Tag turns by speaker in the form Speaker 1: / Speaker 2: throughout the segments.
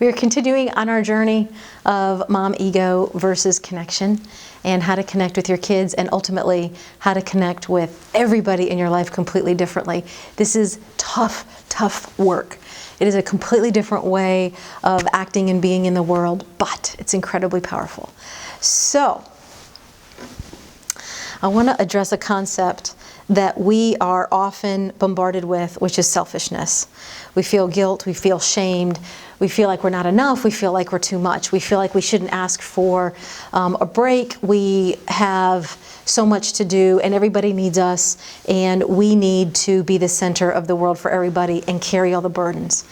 Speaker 1: We are continuing on our journey of mom ego versus connection, and how to connect with your kids, and ultimately how to connect with everybody in your life completely differently. This is tough work. It is a completely different way of acting and being in the world, but it's incredibly powerful. So, I want to address a concept that we are often bombarded with, which is selfishness. We feel guilt, we feel shamed, we feel like we're not enough, we feel like we're too much, we feel like we shouldn't ask for a break, we have so much to do and everybody needs us, and we need to be the center of the world for everybody and carry all the burdens.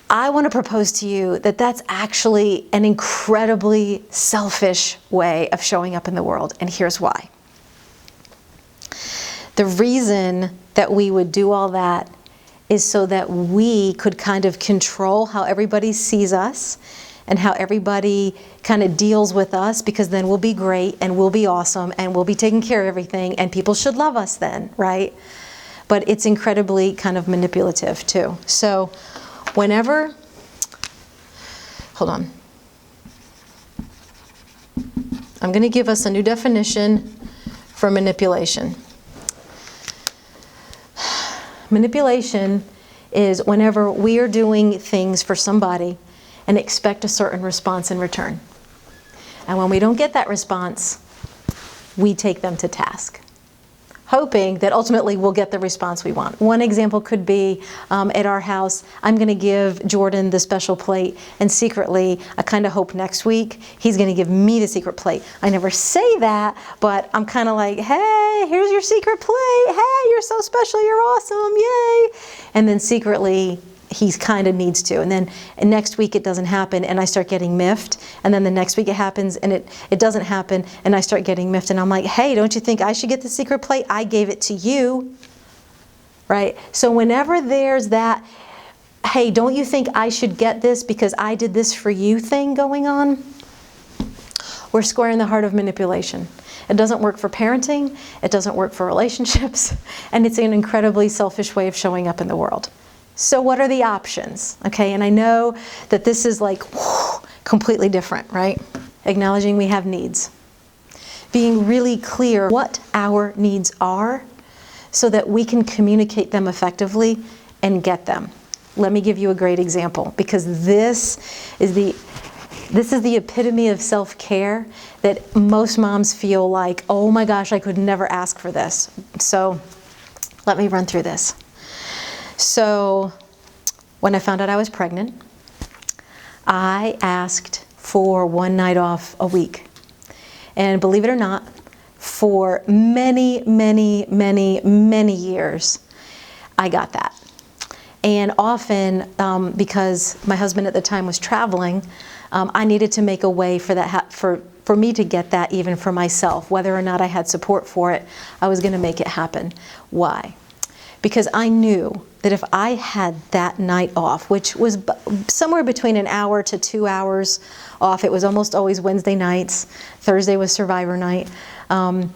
Speaker 1: I want to propose to you that that's actually an incredibly selfish way of showing up in the world, and here's why. The reason that we would do all that is so that we could kind of control how everybody sees us and how everybody kind of deals with us, because then we'll be great and we'll be awesome and we'll be taking care of everything and people should love us then, right? But it's incredibly kind of manipulative too. So whenever, hold on. I'm going to give us a new definition for manipulation. Manipulation is whenever we are doing things for somebody and expect a certain response in return. And when we don't get that response, we take them to task, hoping that ultimately we'll get the response we want. One example could be at our house, I'm going to give Jordan the special plate, and secretly I kind of hope next week he's going to give me the secret plate. I never say that, but I'm kind of like, hey, here's your secret plate. Hey, you're so special, you're awesome, yay. And then secretly he kind of needs to. And then next week it doesn't happen and I start getting miffed. And then the next week it happens and it doesn't happen and I start getting miffed. And I'm like, hey, don't you think I should get the secret plate? I gave it to you, right? So whenever there's that, hey, don't you think I should get this because I did this for you thing going on, we're squaring the heart of manipulation. It doesn't work for parenting. It doesn't work for relationships. And it's an incredibly selfish way of showing up in the world. So what are the options? Okay, and I know that this is like completely different, right? Acknowledging we have needs. Being really clear what our needs are so that we can communicate them effectively and get them. Let me give you a great example, because this is the epitome of self-care that most moms feel like, oh my gosh, I could never ask for this. So let me run through this. So when I found out I was pregnant, I asked for one night off a week. And believe it or not, for many years, I got that. And often, because my husband at the time was traveling, I needed to make a way for that for me to get that even for myself. Whether or not I had support for it, I was going to make it happen. Why? Because I knew that if I had that night off, which was somewhere between an hour to 2 hours off, it was almost always Wednesday nights. Thursday was Survivor night. It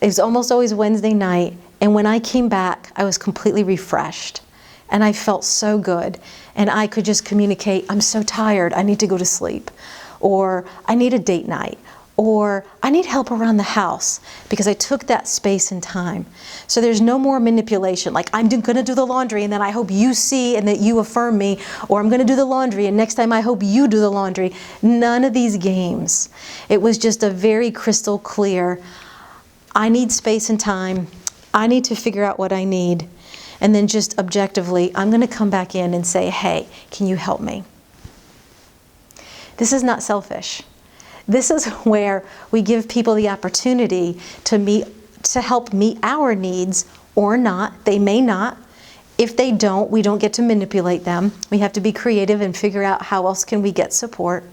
Speaker 1: was almost always Wednesday night. And when I came back, I was completely refreshed. And I felt so good. And I could just communicate, I'm so tired, I need to go to sleep. Or I need a date night. Or I need help around the house, because I took that space and time. So there's no more manipulation, like I'm going to do the laundry and then I hope you see and that you affirm me, or I'm going to do the laundry and next time I hope you do the laundry. None of these games. It was just a very crystal clear, I need space and time, I need to figure out what I need, and then just objectively, I'm going to come back in and say, hey, can you help me? This is not selfish. This is where we give people the opportunity to help meet our needs or not. They may not. If they don't, we don't get to manipulate them. We have to be creative and figure out how else can we get support.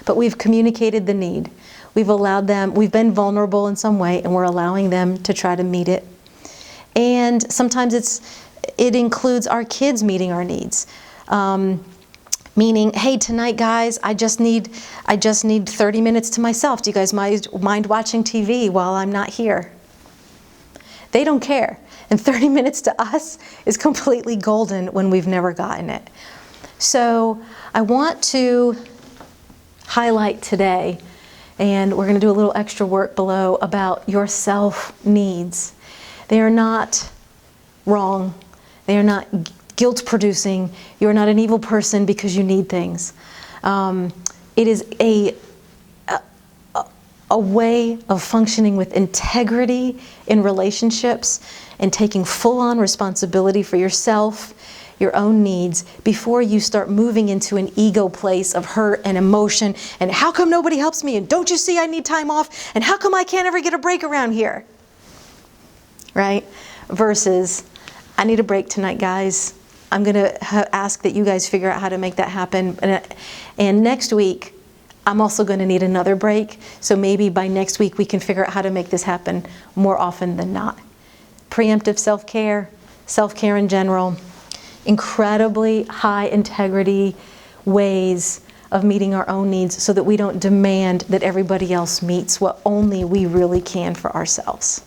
Speaker 1: But we've communicated the need. We've allowed them, we've been vulnerable in some way, and we're allowing them to try to meet it. And sometimes it includes our kids meeting our needs. Meaning, hey, tonight, guys, I just need 30 minutes to myself. Do you guys mind watching TV while I'm not here? They don't care. And 30 minutes to us is completely golden when we've never gotten it. So I want to highlight today, and we're going to do a little extra work below about your self-needs. They are not wrong. They are not guilt-producing. You are not an evil person because you need things. It is a way of functioning with integrity in relationships and taking full-on responsibility for yourself, your own needs, before you start moving into an ego place of hurt and emotion and how come nobody helps me, and don't you see I need time off, and how come I can't ever get a break around here, right? Versus, I need a break tonight, guys. I'm going to ask that you guys figure out how to make that happen. And next week, I'm also going to need another break. So maybe by next week, we can figure out how to make this happen more often than not. Preemptive self-care, self-care in general, incredibly high integrity ways of meeting our own needs so that we don't demand that everybody else meets what only we really can for ourselves.